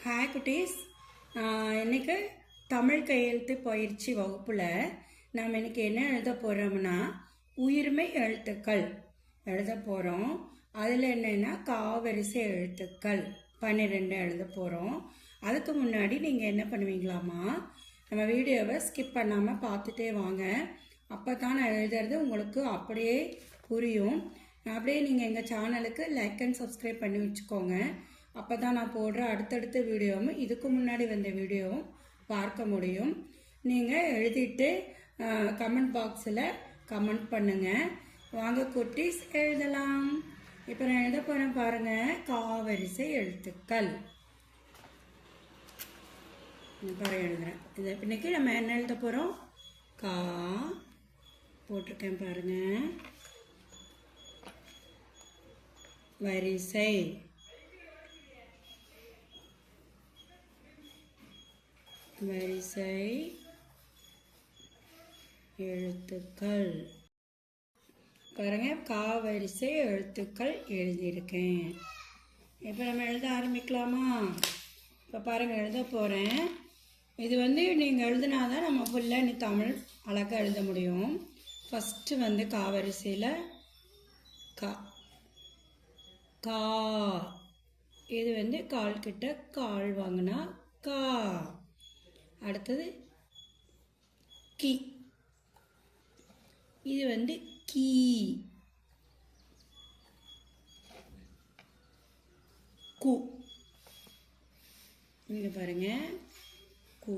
Hi குட்டீஸ், இன்றைக்கி தமிழ் கையெழுத்து பயிற்சி வகுப்பில் நாம் இன்றைக்கி என்ன எழுத போகிறோம்னா உயிர்மை எழுத்துக்கள் எழுத போகிறோம். அதில் என்னென்னா காவரிசை எழுத்துக்கள் 12 எழுத போகிறோம். அதுக்கு முன்னாடி நீங்கள் என்ன பண்ணுவீங்களாமா, நம்ம வீடியோவை ஸ்கிப் பண்ணாமல் பார்த்துட்டே வாங்க. அப்போ தான் நான் எழுதுறது உங்களுக்கு அப்படியே புரியும். அப்படியே நீங்கள் எங்கள் சேனலுக்கு லைக் அண்ட் சப்ஸ்கிரைப் பண்ணி வச்சுக்கோங்க. அப்போ தான் நான் போடுற அடுத்தடுத்த வீடியோவும் இதுக்கு முன்னாடி வந்த வீடியோவும் பார்க்க முடியும். நீங்கள் எழுதிட்டு கமெண்ட் பாக்ஸில் கமெண்ட் பண்ணுங்கள். வாங்க குட்டீஸ் எழுதலாம். இப்போ நான் எழுத போகிறேன் பாருங்கள், காவரிசை எழுத்துக்கள் பாருங்க எழுதுகிறேன். இது இன்னைக்கு நம்ம என்ன எழுத போகிறோம், கா போட்டிருக்கேன் பாருங்கள், வரிசை, வரிசை எழுத்துக்கள் பாருங்க, காவரிசை எழுத்துக்கள் எழுதியிருக்கேன். இப்போ நம்ம எழுத ஆரம்பிக்கலாமா? இப்போ பாருங்கள் எழுத போகிறேன். இது நீங்கள் எழுதினாதான் நம்ம ஃபுல்லாக நீ தமிழ் அழகாக எழுத முடியும். ஃபஸ்ட்டு காவரிசையில் கா கா, இது கால் கிட்ட கால் வாங்கினா கா. அடுத்தது கி, இது கீ. கு, இங்கே பாருங்க, கு.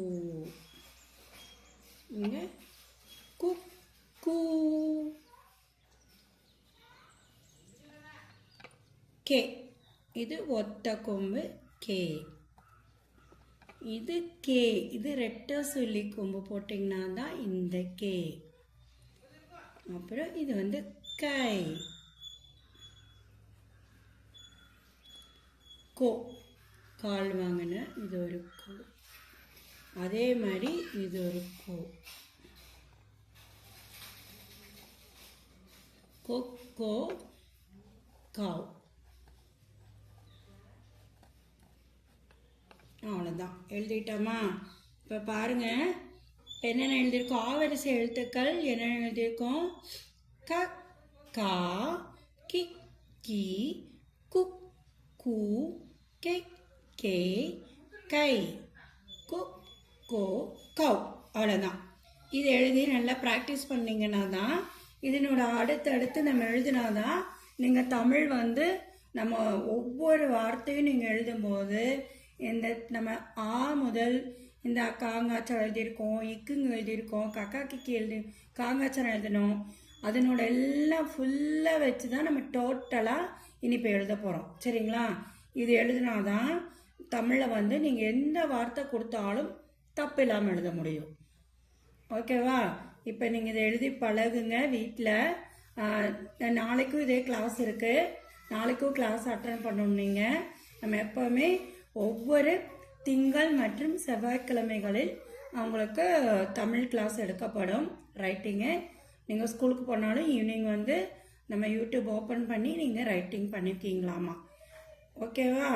இங்கே கு கு. கே, இது ஒத்த கொம்பு கே. இது கே, இது ரெட்டை சொல்லி கொம்பு போட்டிங்கன்னா தான் இந்த கே. அப்புறம் இது கை. கோ, கால் வாங்கின இது ஒரு கோ. அதே மாதிரி இது ஒரு கோ. கொக்கோ, காவ். அவ்வளோதான், எழுதிட்டோமா? இப்போ பாருங்கள், என்னென்ன எழுதியிருக்கோம், ஆவரிசை எழுத்துக்கள் என்னென்ன எழுதியிருக்கோம், க கா, கி கி, கு கு, கே கே, கை, கு கோ, கவ். அவ்வளோதான். இது எழுதி நல்லா ப்ராக்டிஸ் பண்ணிங்கன்னா தான் இதனோட அடுத்தடுத்து நம்ம எழுதினாதான் நீங்கள் தமிழ் நம்ம ஒவ்வொரு வார்த்தையும் நீங்கள் எழுதும்போது இந்த நம்ம ஆ முதல் இந்த காங்காச்சரம் எழுதியிருக்கோம், இக்குங்க எழுதியிருக்கோம், கக்கா கிக்கி காங்காச்சரம் எழுதணும். அதனோட எல்லாம் ஃபுல்லாக வச்சு தான் நம்ம டோட்டலாக இனிப்பு எழுத போகிறோம். சரிங்களா? இது எழுதினாதான் தமிழில் நீங்கள் எந்த வார்த்தை கொடுத்தாலும் தப்பு இல்லாமல் எழுத முடியும். ஓகேவா? இப்போ நீங்கள் இதை எழுதி பழகுங்க வீட்டில். நாளைக்கும் இதே கிளாஸ் இருக்குது. நாளைக்கும் கிளாஸ் அட்டன் பண்ணணும். நீங்கள் நம்ம எப்போவுமே ஒவ்வொரு திங்கள் மற்றும் செவ்வாய்க்கிழமைகளில் அவங்களுக்கு தமிழ் கிளாஸ் எடுக்கப்படும். ரைட்டிங்கு நீங்கள் ஸ்கூலுக்கு போனாலும் ஈவினிங் நம்ம யூடியூப் ஓப்பன் பண்ணி நீங்கள் ரைட்டிங் பண்ணியிருக்கீங்களாமா. ஓகேவா?